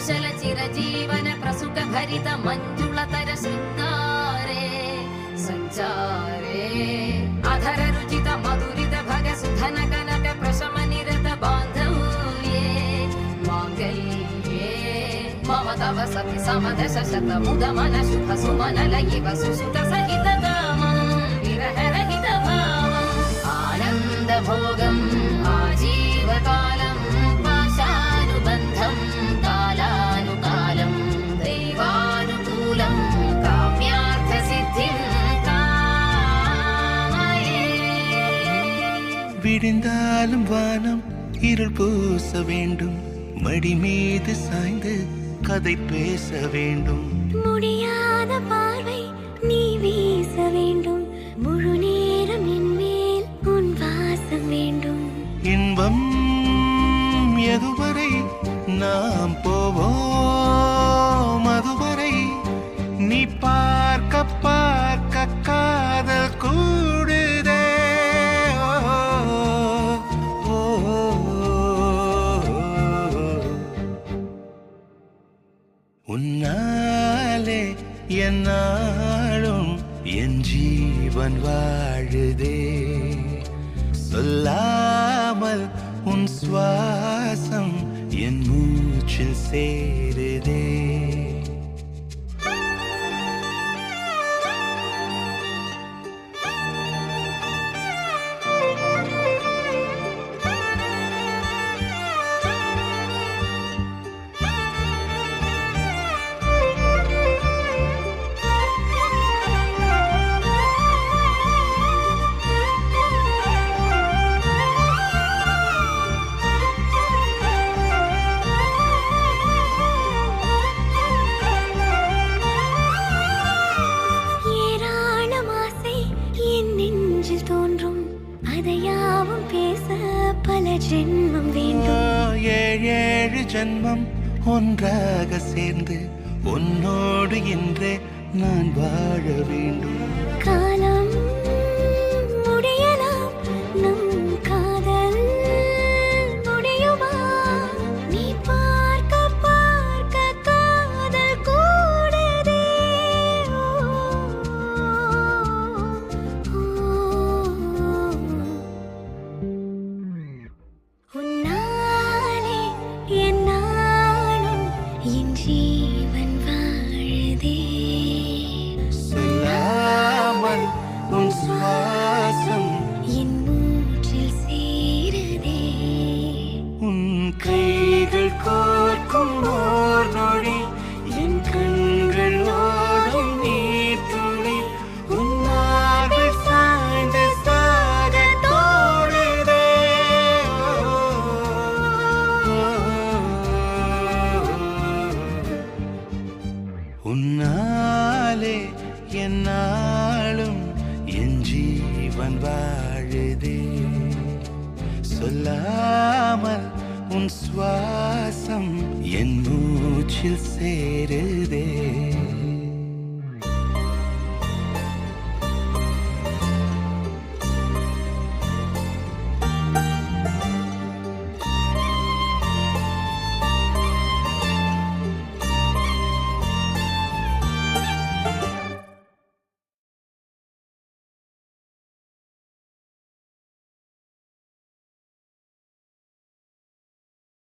कुशल चिरजीवन प्रसुख भरित मंजुलतर शृंगारे संचारे अधर रुचित मधुरित भग सुधन कनक प्रशम निरत बांधव्ये मांगल्ये मम तव सति समदश शत मुद मन शुभ सुमन लयिव सुसुत सहित कामं विरह रहित भावम् आनंद भोगम् आजीवकालं पाशानुबन्धं कालानुकालं दैवानुकूलं काम्यार्थ सिद्धिं कामये விடிந்தாலும் வானம் இருள் பூச வேண்டும் மடி மீது சாய்ந்து கதை பேச வேண்டும் முடியாத பார்வை நீ வீச வேண்டும் முழு நேரம் என் மேல் உன் வாசம் வேண்டும் இன்பம் எதுவரை நாம் போவோம் அதுவரை நீ பார்க்க பார்க்க காதல் கூடுதே உன்னாலே என்னாலும் என் ஜீவன் வாழுதே சொல்லாமல் உன் சுவாசம் என் மூச்சில் சேருதே ஜென்மம் வேண்டும் ஏழு ஜென்மம் ஒன்றாக சேர்ந்து உன்னோடு இன்றே நான் வாழ வேண்டும் காலம் முடியலாம் நம் காதல் முடியுமா நீ பார்க்க பார்க்க காதல் கூடுதே உன்னாலே என்னாலும் என் ஜீவன் வாழுதே சொல்லாமல் உன் சுவாசம் என் மூச்சில் சேருதே உன் கைகள் கோர்க்கும் ஓர் நொடி என் கண்கள் ஓடும் நீர் துளி உன் மார்பில் சாய்ந்து சாக தோடுதே உன்னாலே என்னாலும் என் ஜீவன் வாழுதே சொல்லாமல் உன் சுவாசம் என் மூச்சில் சேருதே